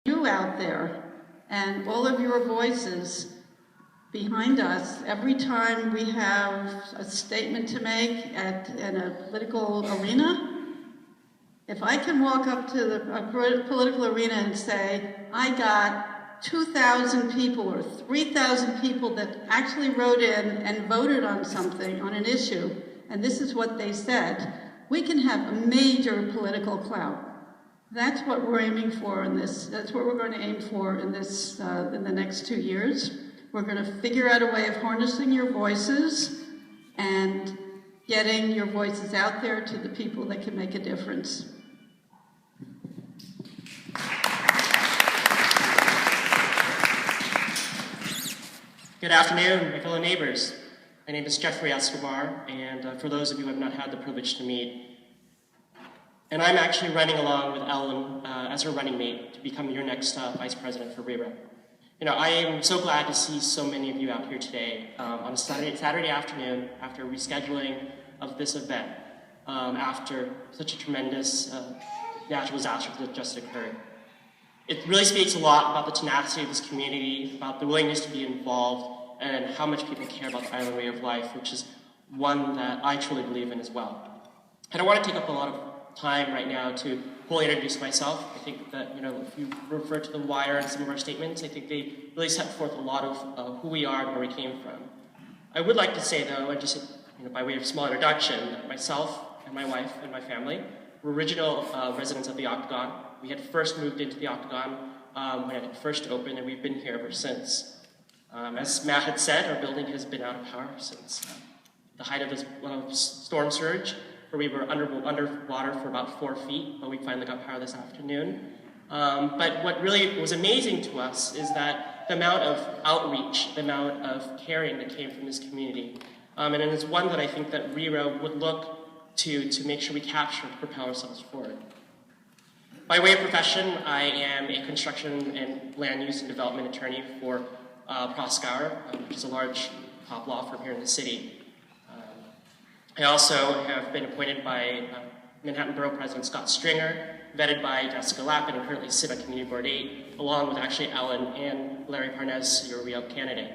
you out there and all of your voices behind us every time we have a statement to make in a political arena. If I can walk up to the political arena and say, I got 2,000 people or 3,000 people that actually wrote in and voted on something, on an issue, and this is what they said, we can have a major political clout. That's what we're aiming for in this. That's what we're going to aim for in this, in the next 2 years. We're going to figure out a way of harnessing your voices and getting your voices out there to the people that can make a difference. Good afternoon, my fellow neighbors. My name is Jeffrey Escobar, and for those of you who have not had the privilege to meet, and I'm actually running along with Ellen as her running mate to become your next Vice President for RIRA. You know, I am so glad to see so many of you out here today on a Saturday afternoon after rescheduling of this event, after such a tremendous natural disaster that just occurred. It really speaks a lot about the tenacity of this community, about the willingness to be involved, and how much people care about the island way of life, which is one that I truly believe in as well. I don't want to take up a lot of time right now to fully introduce myself. I think that, you know, if you refer to the wire and some of our statements, I think they really set forth a lot of who we are and where we came from. I would like to say, though, and just by way of small introduction, that myself and my wife and my family were original residents of the Octagon. We had first moved into the Octagon when it had first opened, and we've been here ever since. As Matt had said, our building has been out of power since the height of this storm surge, where we were underwater for about 4 feet, but we finally got power this afternoon. But what really was amazing to us is that the amount of outreach, the amount of caring that came from this community. And it is one that I think that RIRA would look to make sure we capture and propel ourselves forward. By way of profession, I am a construction and land use and development attorney for Proskauer, which is a large top law firm here in the city. I also have been appointed by Manhattan Borough President Scott Stringer, vetted by Jessica Lappin, and currently sit on Community Board 8, along with actually Ellen and Larry Parnes, your RIOC candidate.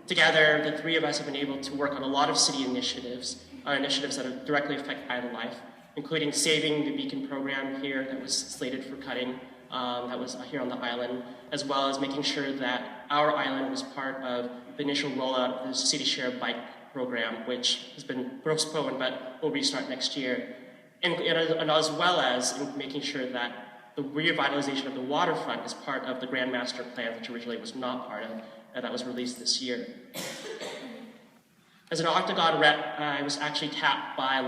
Together, the three of us have been able to work on a lot of city initiatives, initiatives that directly affect island life, including saving the Beacon program here that was slated for cutting, that was here on the island, as well as making sure that our island was part of the initial rollout of the city share bike program, which has been postponed but will restart next year, and as well as making sure that the revitalization of the waterfront is part of the Grand Master Plan, which originally was not part of, and that was released this year. As an Octagon rep, I was actually tapped by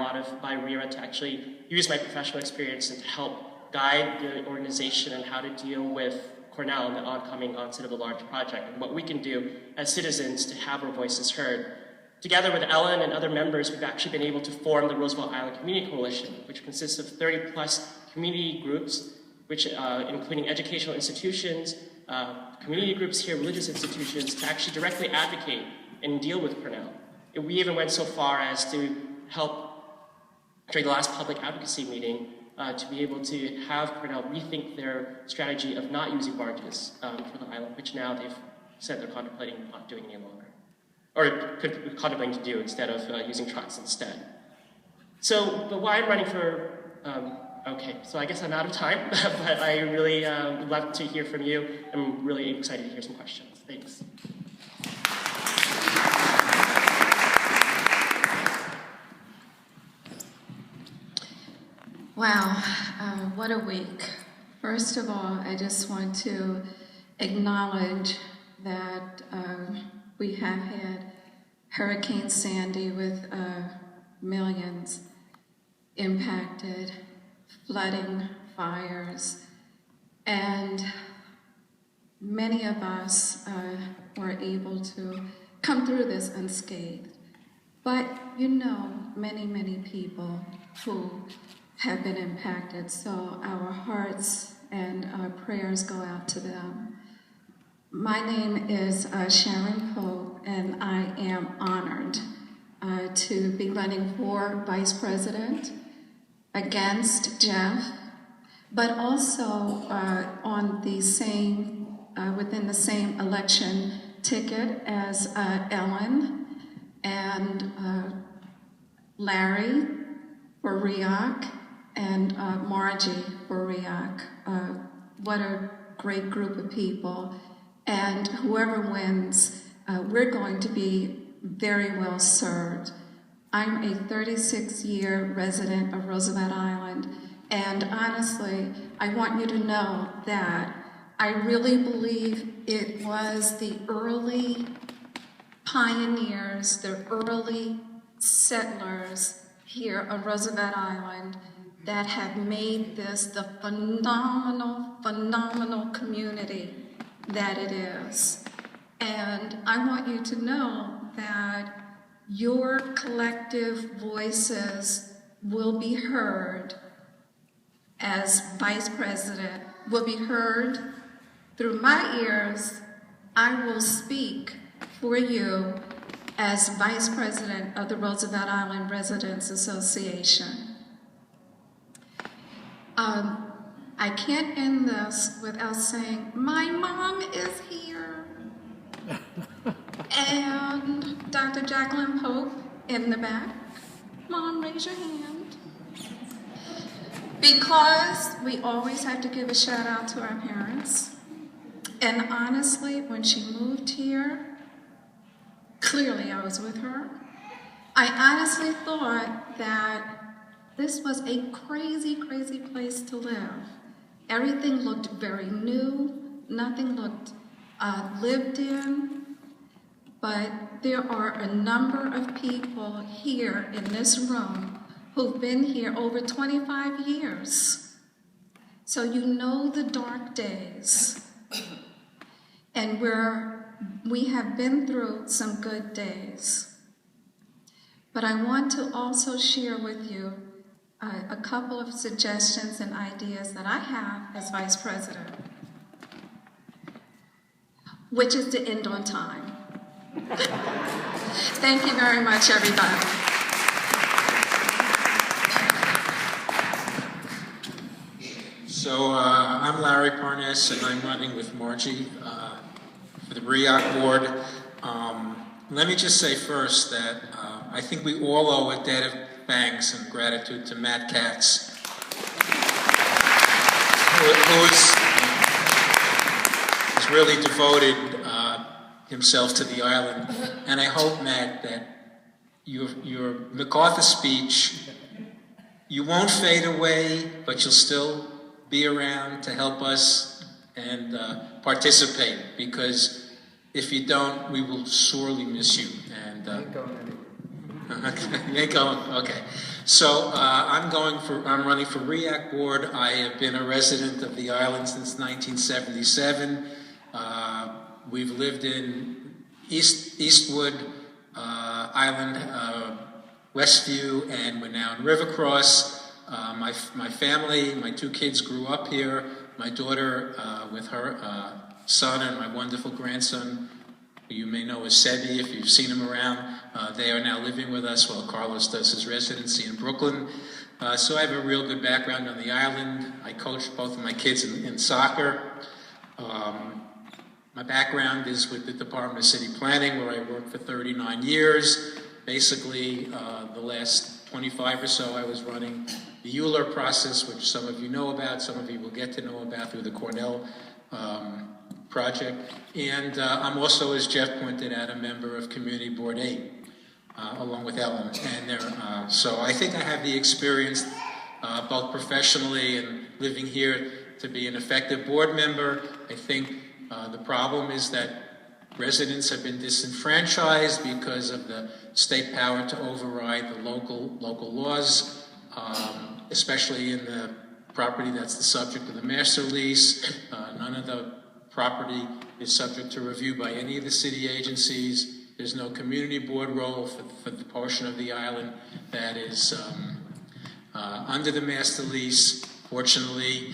RIRA to actually use my professional experience and to help guide the organization on how to deal with Cornell and the oncoming onset of a large project, and what we can do as citizens to have our voices heard. Together with Ellen and other members, we've actually been able to form the Roosevelt Island Community Coalition, which consists of 30+ community groups, which including educational institutions, community groups here, religious institutions, to actually directly advocate and deal with Cornell. We even went so far as to help, during the last public advocacy meeting, to be able to have Cornell rethink their strategy of not using barges for the island, which now they've said they're contemplating not doing any longer, or contemplating to do instead of using trucks instead. So, but why I'm running for, okay, so I guess I'm out of time, but I really would love to hear from you. I'm really excited to hear some questions. Thanks. Wow, what a week. First of all, I just want to acknowledge that we have had Hurricane Sandy with millions impacted, flooding, fires, and many of us were able to come through this unscathed. But you know, many, many people who have been impacted, so our hearts and our prayers go out to them. My name is Sharon Pope, and I am honored to be running for Vice President against Jeff, but also on the same, within the same election ticket as Ellen and Larry for RIOC and Margie for RIOC. What a great group of people. And whoever wins, we're going to be very well served. I'm a 36-year resident of Roosevelt Island, and honestly, I want you to know that I really believe it was the early pioneers, the early settlers here on Roosevelt Island that have made this the phenomenal community that it is. And I want you to know that your collective voices will be heard as vice president, will be heard through my ears. I will speak for you as vice president of the Roosevelt Island Residents Association. I can't end this without saying, my mom is here. And Dr. Jacqueline Pope in the back. Mom, raise your hand. Because we always have to give a shout out to our parents. And honestly, when she moved here, clearly I was with her. I honestly thought that this was a crazy place to live. Everything looked very new. Nothing looked lived in. But there are a number of people here in this room who've been here over 25 years. So you know the dark days. And we have been through some good days. But I want to also share with you a couple of suggestions and ideas that I have as vice president, which is to end on time. Thank you very much, everybody. So I'm Larry Parness, and I'm running with Margie for the RIOC board. Let me just say first that I think we all owe a debt of thanks and gratitude to Matt Katz, who's really devoted himself to the island. And I hope, Matt, that your MacArthur speech, you won't fade away, but you'll still be around to help us and participate, because if you don't, we will sorely miss you. And you ain't going. Okay. So I'm running for RIOC board. I have been a resident of the island since 1977. We've lived in Eastwood Island, Westview, and we're now in Rivercross. My family, my two kids grew up here. My daughter with her son and my wonderful grandson, who you may know as Sebi if you've seen him around. They are now living with us while Carlos does his residency in Brooklyn. So I have a real good background on the island. I coached both of my kids in soccer. My background is with the Department of City Planning, where I worked for 39 years. Basically, the last 25 or so, I was running the Euler process, which some of you know about, some of you will get to know about through the Cornell project. And I'm also, as Jeff pointed out, a member of Community Board 8, along with Ellen. And so I think I have the experience, both professionally and living here, to be an effective board member. I think the problem is that residents have been disenfranchised because of the state power to override the local laws, especially in the property that's the subject of the master lease. None of the property is subject to review by any of the city agencies. There's no community board role for the portion of the island that is under the master lease. Fortunately,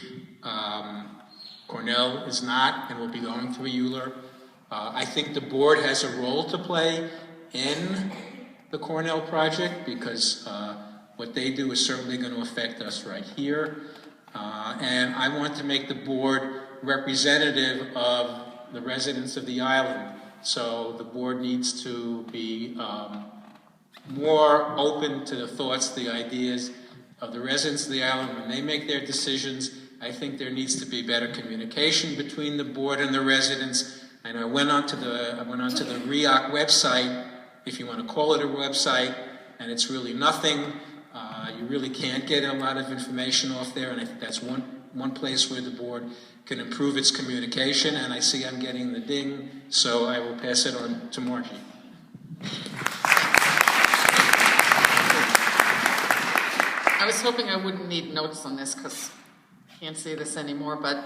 Cornell is not and will be going through a Euler. I think the board has a role to play in the Cornell project, because what they do is certainly going to affect us right here. And I want to make the board representative of the residents of the island. So the board needs to be more open to the thoughts, the ideas of the residents of the island when they make their decisions. I think there needs to be better communication between the board and the residents. And I went onto the RIOC website, if you want to call it a website, and it's really nothing. You really can't get a lot of information off there, and I think that's one place where the board can improve its communication. And I see I'm getting the ding, so I will pass it on to Margie. I was hoping I wouldn't need notes on this because I can't see this anymore, but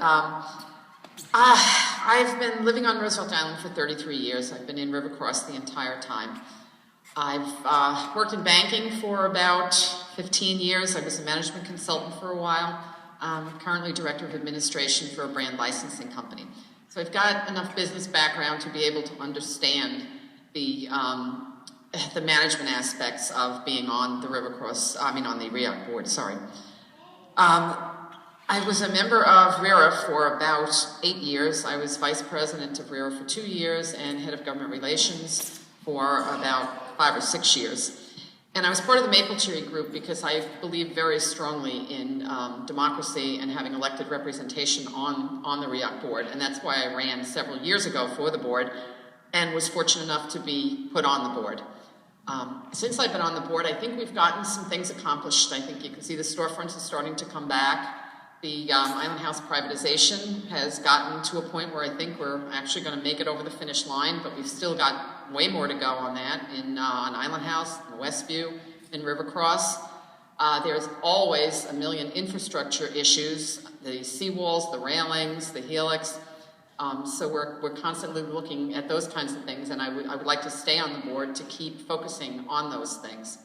I've been living on Roosevelt Island for 33 years. I've been in River Cross the entire time. I've worked in banking for about 15 years. I was a management consultant for a while. I'm currently director of administration for a brand licensing company. So I've got enough business background to be able to understand the management aspects of being on the on the RIOC board, sorry. I was a member of RIRA for about 8 years. I was vice president of RIRA for 2 years and head of government relations for about 5 or 6 years. And I was part of the Maple Tree group because I believe very strongly in democracy and having elected representation on the RIOC board. And that's why I ran several years ago for the board and was fortunate enough to be put on the board. Since I've been on the board, I think we've gotten some things accomplished. I think you can see the storefronts are starting to come back. The Island House privatization has gotten to a point where I think we're actually going to make it over the finish line, but we've still got way more to go on that on Island House, in Westview, in River Cross. There's always a million infrastructure issues, the seawalls, the railings, the helix. So we're constantly looking at those kinds of things, and I would like to stay on the board to keep focusing on those things.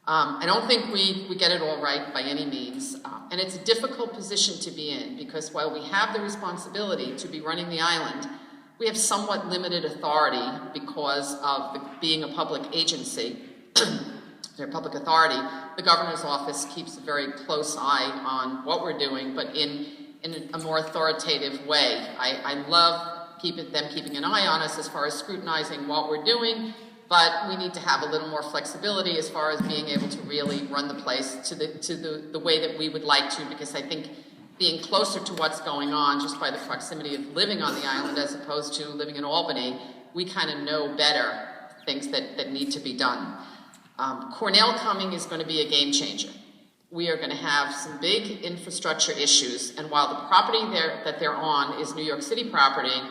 I don't think we get it all right by any means, and it's a difficult position to be in because while we have the responsibility to be running the island, we have somewhat limited authority because of being a public agency, their public authority. The governor's office keeps a very close eye on what we're doing, but in a more authoritative way. I love them keeping an eye on us as far as scrutinizing what we're doing, but we need to have a little more flexibility as far as being able to really run the place to the way that we would like to, because I think being closer to what's going on just by the proximity of living on the island as opposed to living in Albany, we kind of know better things that need to be done. Cornell coming is going to be a game changer. We are going to have some big infrastructure issues, and while the property that they're on is New York City property,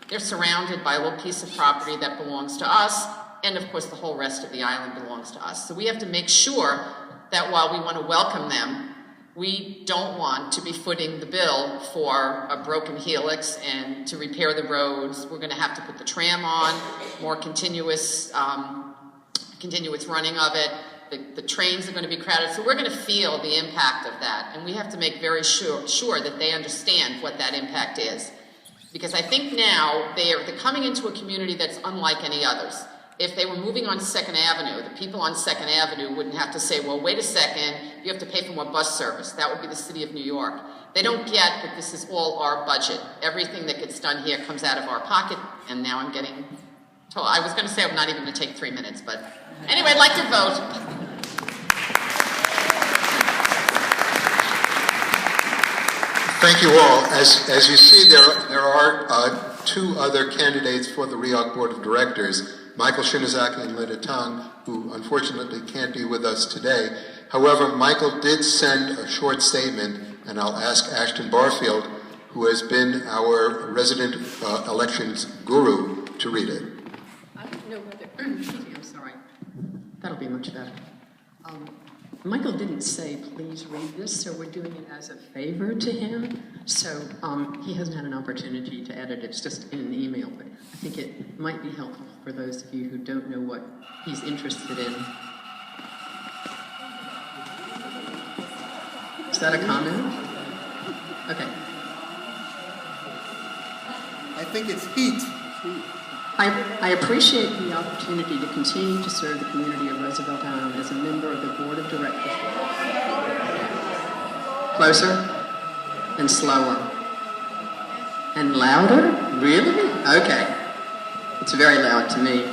they're surrounded by a little piece of property that belongs to us, and of course the whole rest of the island belongs to us. So we have to make sure that while we want to welcome them, we don't want to be footing the bill for a broken helix and to repair the roads. We're going to have to put the tram on, more continuous running of it. The trains are going to be crowded, so we're going to feel the impact of that, and we have to make very sure that they understand what that impact is. Because I think now they're coming into a community that's unlike any others. If they were moving on 2nd Avenue, the people on 2nd Avenue wouldn't have to say, well, wait a second, you have to pay for more bus service. That would be the city of New York. They don't get that this is all our budget. Everything that gets done here comes out of our pocket, and now I'm getting told. I was going to say I'm not even going to take 3 minutes, but anyway, I'd like to vote. Thank you all. As you see, there are 2 other candidates for the RIOC Board of Directors, Michael Shinozaki and Linda Tong, who unfortunately can't be with us today. However, Michael did send a short statement, and I'll ask Ashton Barfield, who has been our resident elections guru, to read it. I don't know whether, excuse me, I'm sorry. That'll be much better. Michael didn't say, please read this, so we're doing it as a favor to him. So he hasn't had an opportunity to edit it. It's just in an email, but I think it might be helpful for those of you who don't know what he's interested in. Is that a comment? Okay. I think it's heat. I appreciate the opportunity to continue to serve the community of Roosevelt Island as a member of the Board of Directors. Closer? And slower. And louder? Really? Okay. It's very loud to me.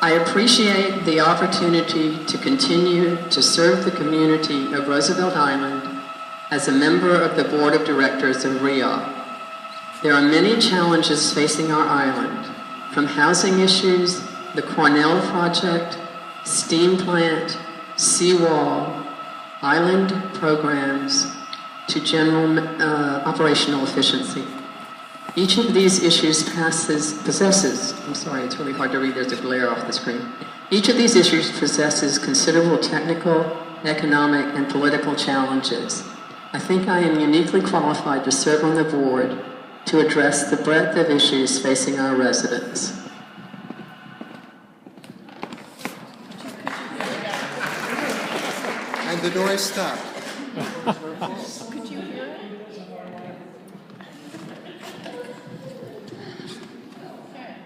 I appreciate the opportunity to continue to serve the community of Roosevelt Island as a member of the Board of Directors of RIOC. There are many challenges facing our island, from housing issues, the Cornell Project, steam plant, seawall, island programs, to general operational efficiency. Each of these issues possesses, I'm sorry, it's really hard to read, there's a glare off the screen. Each of these issues possesses considerable technical, economic, and political challenges. I think I am uniquely qualified to serve on the board to address the breadth of issues facing our residents. And the noise stopped. Could you hear it?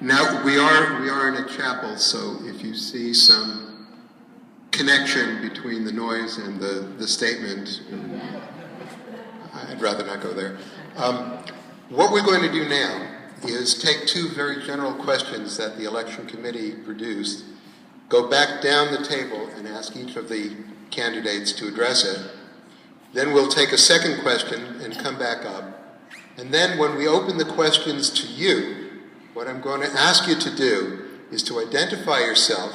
Now, we are in a chapel, so if you see some connection between the noise and the statement, I'd rather not go there. What we're going to do now is take two very general questions that the election committee produced, go back down the table and ask each of the candidates to address it. Then we'll take a second question and come back up. And then when we open the questions to you, what I'm going to ask you to do is to identify yourself,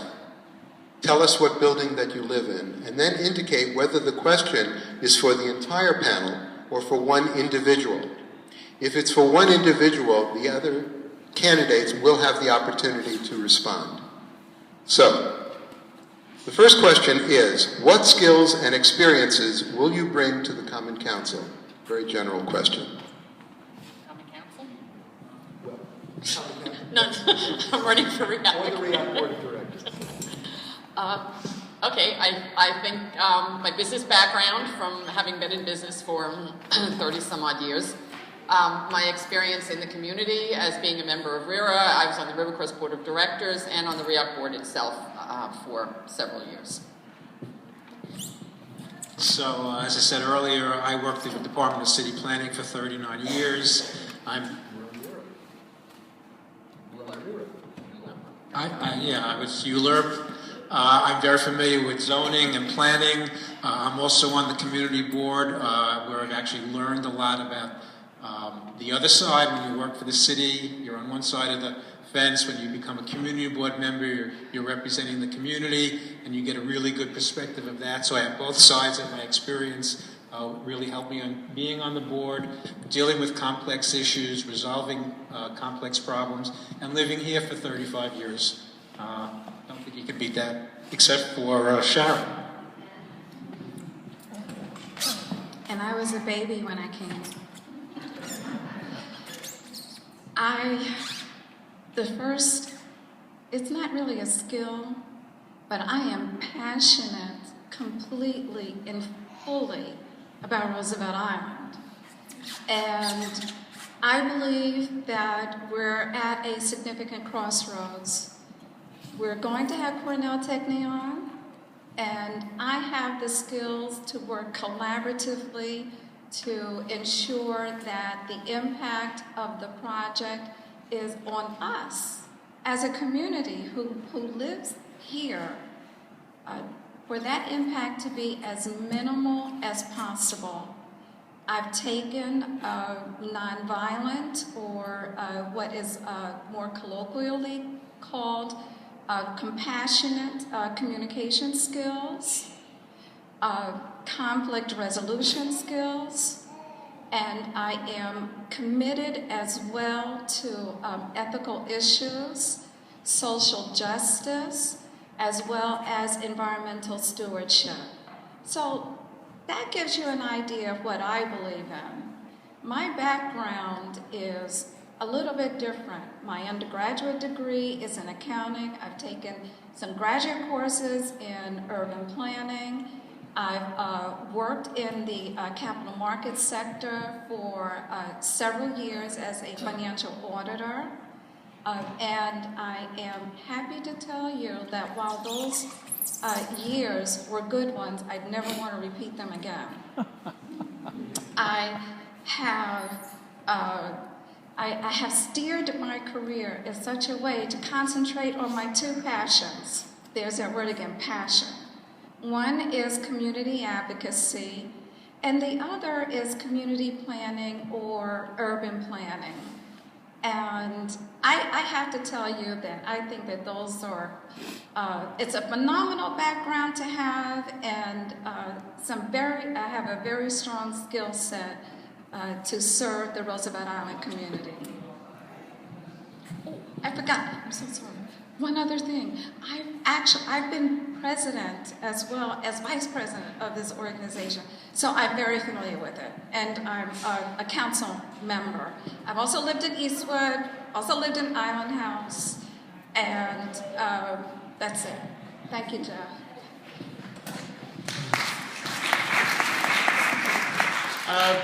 tell us what building that you live in, and then indicate whether the question is for the entire panel or for one individual. If it's for one individual, the other candidates will have the opportunity to respond. So, the first question is, what skills and experiences will you bring to the Common Council? Very general question. Common Council? No, I'm running for RIOC. Or the RIOC Board of Directors. Okay, I think my business background, from having been in business for 30 some odd years, my experience in the community as being a member of RIRA, I was on the Rivercrest Board of Directors and on the RIOC Board itself for several years. So, as I said earlier, I worked in the Department of City Planning for 39 years. I was ULURP. I'm very familiar with zoning and planning. I'm also on the community board where I've actually learned a lot about the other side. When you work for the city, you're on one side of the fence. When you become a community board member, you're representing the community, and you get a really good perspective of that. So I have both sides of my experience really help me on being on the board, dealing with complex issues, resolving complex problems, and living here for 35 years. I don't think you can beat that, except for Sharon. And I was a baby when I came. It's not really a skill, but I am passionate completely and fully about Roosevelt Island. And I believe that we're at a significant crossroads. We're going to have Cornell Technion, and I have the skills to work collaboratively to ensure that the impact of the project is on us as a community who lives here, for that impact to be as minimal as possible. I've taken nonviolent, or what is more colloquially called compassionate communication skills, conflict resolution skills, and I am committed as well to ethical issues, social justice, as well as environmental stewardship. So that gives you an idea of what I believe in. My background is a little bit different. My undergraduate degree is in accounting. I've taken some graduate courses in urban planning. I've worked in the capital markets sector for several years as a financial auditor. And I am happy to tell you that while those years were good ones, I'd never want to repeat them again. I have I have steered my career in such a way to concentrate on my two passions. There's that word again, passion. One is community advocacy, and the other is community planning or urban planning. And I have to tell you that I think that those are, it's a phenomenal background to have, and I have a very strong skill set to serve the Roosevelt Island community. Oh, I forgot, I'm so sorry. One other thing, I've been president as well as vice president of this organization, so I'm very familiar with it, and I'm a council member. I've also lived in Eastwood, also lived in Island House, and that's it. Thank you, Jeff.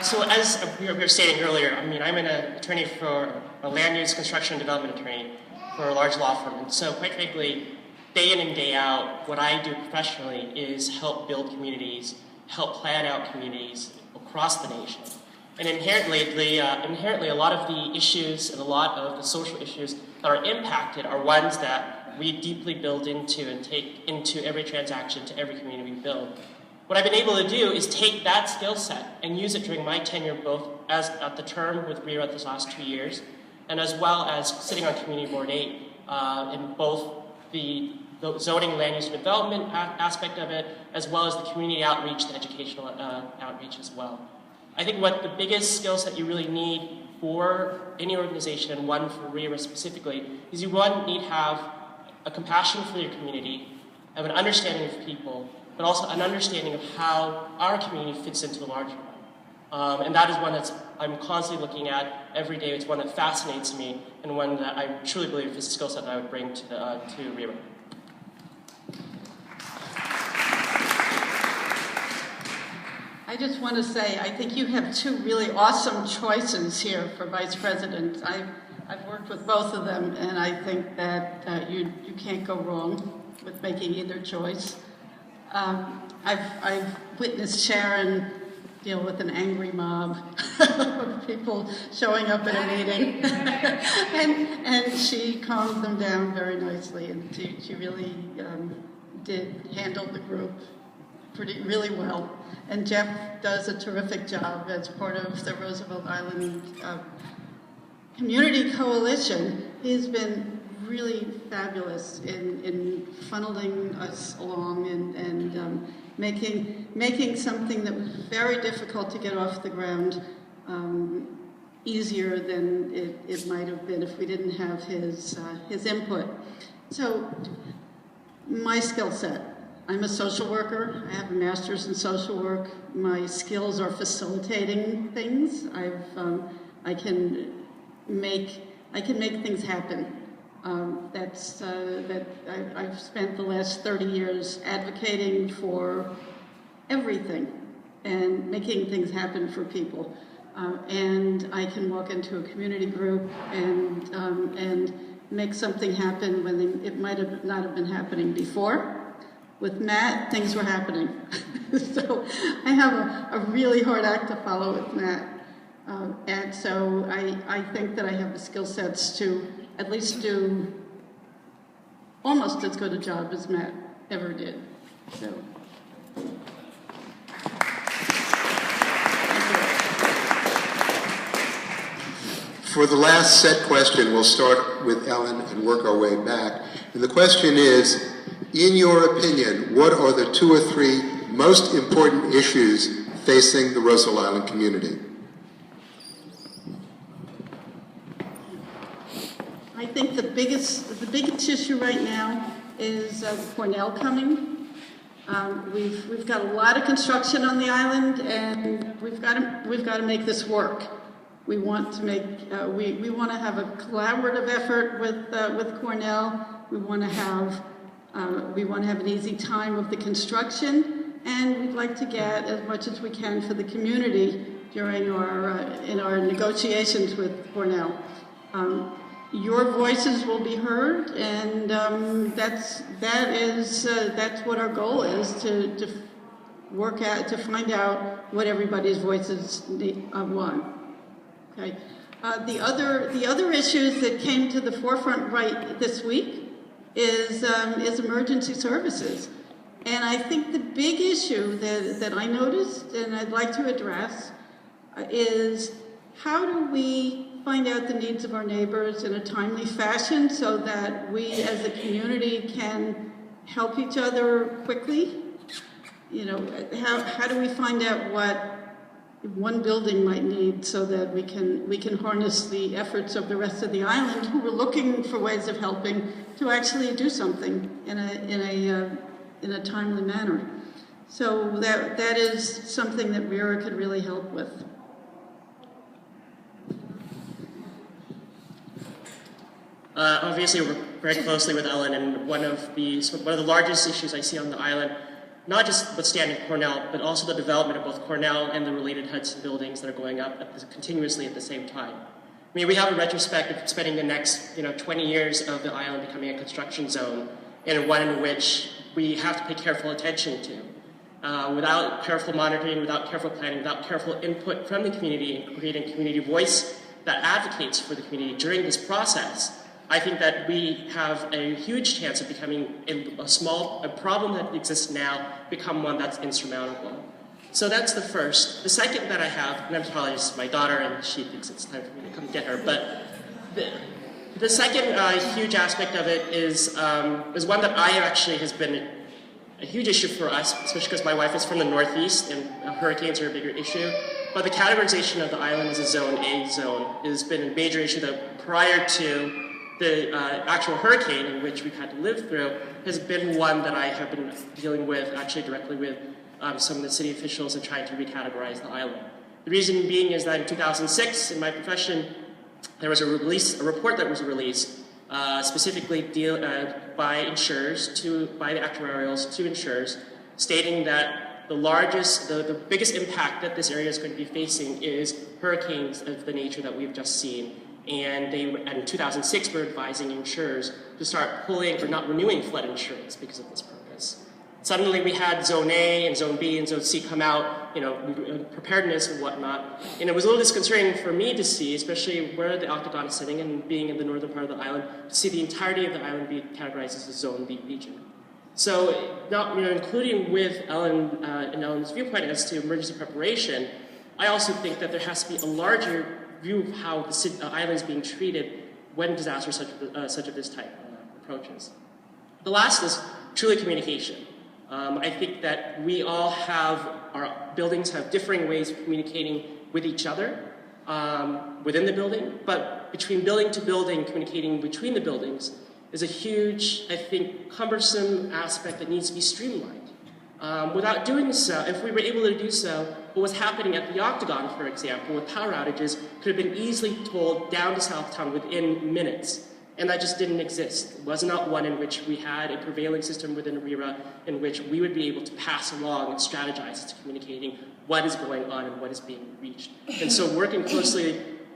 So as we were stating earlier, I mean, I'm an attorney for a land use construction and development attorney for a large law firm. And so quite frankly, day in and day out, what I do professionally is help build communities, help plan out communities across the nation. And inherently, a lot of the issues and a lot of the social issues that are impacted are ones that we deeply build into and take into every transaction, to every community we build. What I've been able to do is take that skill set and use it during my tenure, both as at the term with RIRA this last 2 years, and as well as sitting on Community Board 8 in both the zoning land use and development aspect of it, as well as the community outreach, the educational outreach as well. I think what the biggest skill set you really need for any organization, and one for RIRA specifically, is you need to have a compassion for your community, have an understanding of people, but also an understanding of how our community fits into the larger one. And that is one that I'm constantly looking at every day. It's one that fascinates me, and one that I truly believe is a skill set that I would bring to RIRA. I just want to say, I think you have two really awesome choices here for vice president. I've worked with both of them, and I think that you can't go wrong with making either choice. I've witnessed Sharon deal with an angry mob of people showing up at a meeting, and she calmed them down very nicely, and she really did handle the group really well. And Jeff does a terrific job as part of the Roosevelt Island Community Coalition. He's been really fabulous in funneling us along and making something that was very difficult to get off the ground easier than it might have been if we didn't have his input. So my skill set. I'm a social worker. I have a master's in social work. My skills are facilitating things. I can make things happen. I've spent the last 30 years advocating for everything and making things happen for people. And I can walk into a community group and make something happen when it might have not have been happening before. With Matt, things were happening. So I have a really hard act to follow with Matt. And so I think that I have the skill sets to at least do almost as good a job as Matt ever did. So. For the last set question, we'll start with Ellen and work our way back. And the question is, in your opinion, what are the 2 or 3 most important issues facing the Roosevelt Island community? I think the biggest issue right now is Cornell coming. We've got a lot of construction on the island, and we've got to make this work. We want to make we want to have a collaborative effort with Cornell. We want to have an easy time of the construction, and we'd like to get as much as we can for the community during in our negotiations with Cornell. Your voices will be heard, and that's what our goal is, to work out, to find out what everybody's voices want. Okay. The other issues that came to the forefront right this week is emergency services. And I think the big issue that I noticed and I'd like to address is how do we find out the needs of our neighbors in a timely fashion so that we as a community can help each other quickly? You know, how do we find out what one building might need so that we can harness the efforts of the rest of the island who are looking for ways of helping to actually do something in a timely manner. So that is something that RIRA could really help with. Obviously, we work very closely with Ellen, and one of the largest issues I see on the island, not just withstanding Cornell, but also the development of both Cornell and the related Hudson buildings that are going up continuously at the same time. I mean, we have a retrospect of spending the next 20 years of the island becoming a construction zone, and one in which we have to pay careful attention to. Without careful monitoring, without careful planning, without careful input from the community and creating a community voice that advocates for the community during this process, I think that we have a huge chance of becoming a problem that exists now become one that's insurmountable. So that's the first. The second that I have, and I'm probably just my daughter and she thinks it's time for me to come get her, but the second huge aspect of it is one that I actually has been a huge issue for us, especially because my wife is from the Northeast and hurricanes are a bigger issue. But the categorization of the island as a Zone A zone has been a major issue that prior to the actual hurricane in which we've had to live through has been one that I have been dealing with actually directly with some of the city officials and trying to recategorize the island. The reason being is that in 2006, in my profession, there was a report that was released specifically by insurers, by the actuarials to insurers, stating that the biggest impact that this area is going to be facing is hurricanes of the nature that we've just seen. And in 2006, were advising insurers to start pulling or not renewing flood insurance because of this purpose. Suddenly we had Zone A and Zone B and Zone C come out, preparedness and whatnot. And it was a little disconcerting for me to see, especially where the octagon is sitting and being in the northern part of the island, to see the entirety of the island be categorized as a Zone B region. So, including with Ellen and Ellen's viewpoint as to emergency preparation, I also think that there has to be a larger view of how the island is being treated when disasters such of this type approaches. The last is truly communication. I think that we all our buildings have differing ways of communicating with each other within the building, but between building to building, communicating between the buildings is a huge, I think, cumbersome aspect that needs to be streamlined. Without doing so, if we were able to do so, what was happening at the Octagon, for example, with power outages, could have been easily told down to Southtown within minutes. And that just didn't exist. It was not one in which we had a prevailing system within RIRA in which we would be able to pass along and strategize as to communicating what is going on and what is being reached. And so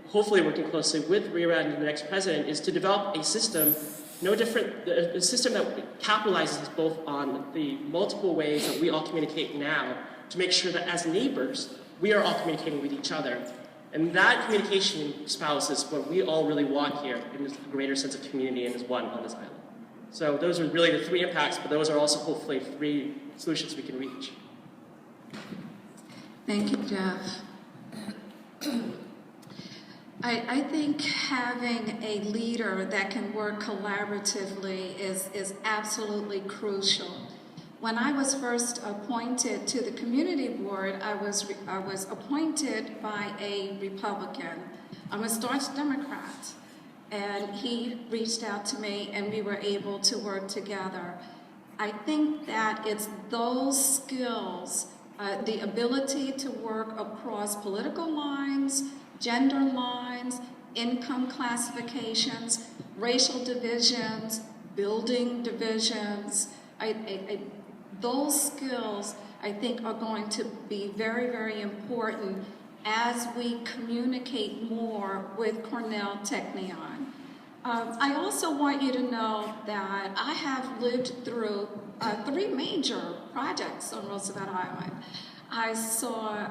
hopefully working closely with RIRA and the next president is to develop a system no different, a system that capitalizes both on the multiple ways that we all communicate now to make sure that as neighbors, we are all communicating with each other. And that communication espouses what we all really want here in this greater sense of community and as one on this island. So those are really the three impacts, but those are also hopefully three solutions we can reach. Thank you, Jeff. I think having a leader that can work collaboratively is absolutely crucial. When I was first appointed to the community board, I was appointed by a Republican. I'm a staunch Democrat, and he reached out to me, and we were able to work together. I think that it's those skills, the ability to work across political lines, gender lines, income classifications, racial divisions, building divisions. Those skills, I think, are going to be very, very important as we communicate more with Cornell Technion. I also want you to know that I have lived through three major projects on Roosevelt Island. I saw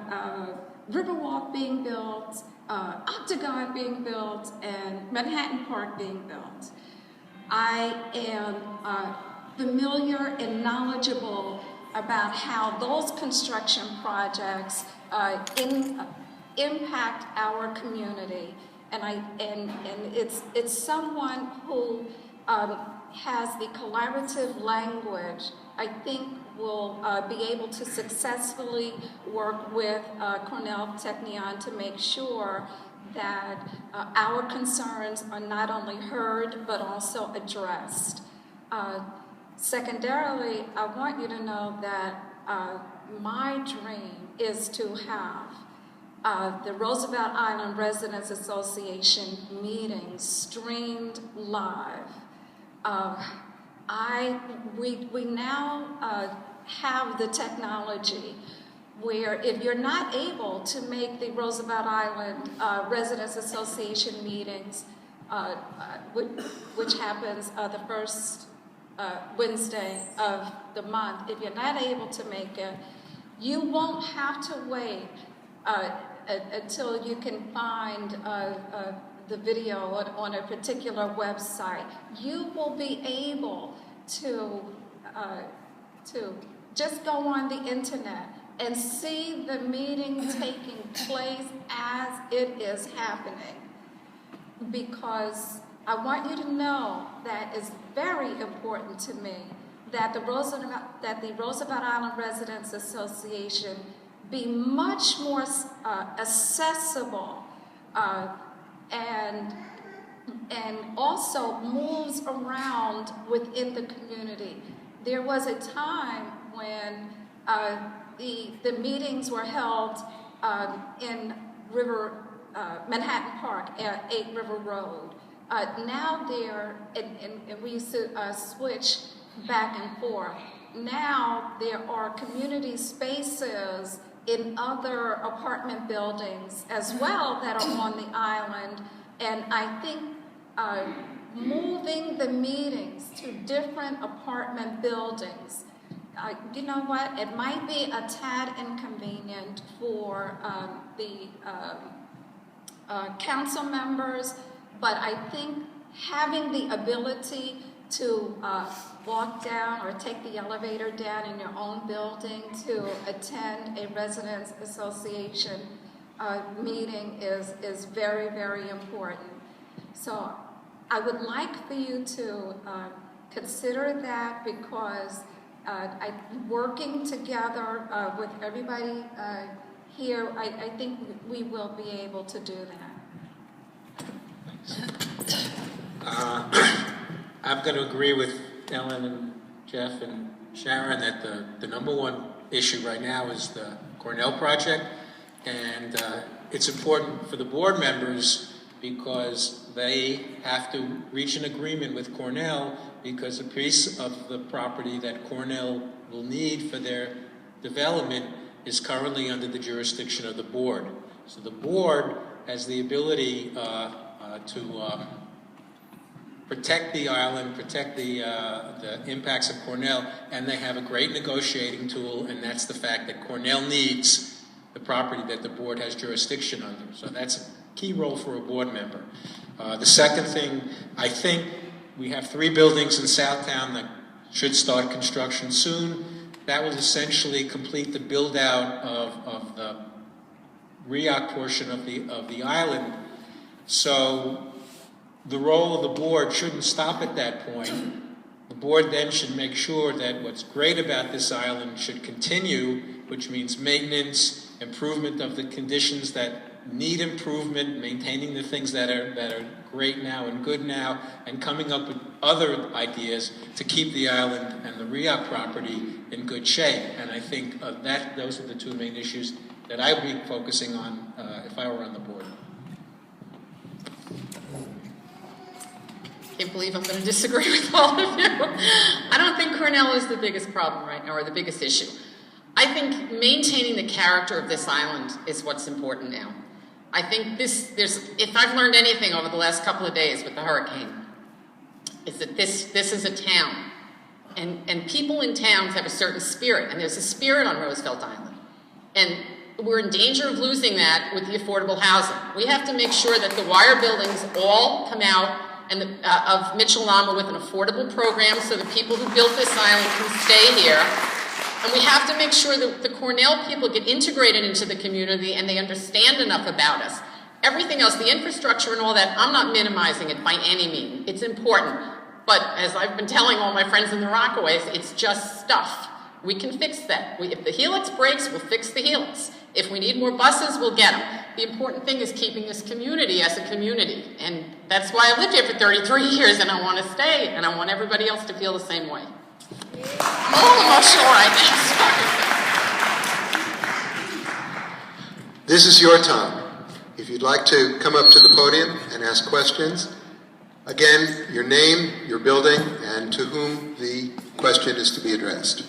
Riverwalk being built, Octagon being built, and Manhattan Park being built. I am familiar and knowledgeable about how those construction projects impact our community, and it's someone who has the collaborative language. I think will be able to successfully work with Cornell Technion to make sure that our concerns are not only heard but also addressed. Secondarily, I want you to know that my dream is to have the Roosevelt Island Residents Association meetings streamed live. We now have the technology where if you're not able to make the Roosevelt Island Residents Association meetings, which happens the first Wednesday of the month, if you're not able to make it, you won't have to wait until you can find the video on a particular website. You will be able to just go on the internet and see the meeting taking place as it is happening. Because I want you to know that it's very important to me that the Roosevelt Island Residents Association be much more accessible and also moves around within the community. There was a time when the meetings were held in Manhattan Park at 8 River Road. Now and we used to switch back and forth. Now there are community spaces in other apartment buildings as well that are on the island, and I think moving the meetings to different apartment buildings, you know what, it might be a tad inconvenient for the council members, but I think having the ability to walk down or take the elevator down in your own building to attend a residents association meeting is very, very important. So I would like for you to consider that, because working together with everybody here, I think we will be able to do that. I'm going to agree with Ellen and Jeff and Sharon that the number one issue right now is the Cornell project, and it's important for the board members because they have to reach an agreement with Cornell, because a piece of the property that Cornell will need for their development is currently under the jurisdiction of the board. So the board has the ability to protect the island, protect the impacts of Cornell, and they have a great negotiating tool, and that's the fact that Cornell needs the property that the board has jurisdiction under. So that's a key role for a board member. The second thing, I think we have 3 buildings in Southtown that should start construction soon. That will essentially complete the build-out of the RIOC portion of the island. So the role of the board shouldn't stop at that point. The board then should make sure that what's great about this island should continue, which means maintenance, improvement of the conditions that need improvement, maintaining the things that are great now and good now, and coming up with other ideas to keep the island and the RIOC property in good shape. And I think those are the 2 main issues that I would be focusing on if I were on the board. I can't believe I'm going to disagree with all of you. I don't think Cornell is the biggest problem right now, or the biggest issue. I think maintaining the character of this island is what's important now. I think if I've learned anything over the last couple of days with the hurricane, is that this is a town And people in towns have a certain spirit, and there's a spirit on Roosevelt Island. And we're in danger of losing that with the affordable housing. We have to make sure that the wire buildings all come out and of Mitchell-Lama with an affordable program so the people who built this island can stay here. And we have to make sure that the Cornell people get integrated into the community and they understand enough about us. Everything else, the infrastructure and all that, I'm not minimizing it by any means. It's important. But as I've been telling all my friends in the Rockaways, it's just stuff. We can fix that. If the helix breaks, we'll fix the helix. If we need more buses, we'll get them. The important thing is keeping this community as a community. And that's why I've lived here for 33 years, and I want to stay, and I want everybody else to feel the same way. I'm a little emotional right now. This is your time. If you'd like to come up to the podium and ask questions, again, your name, your building, and to whom the question is to be addressed.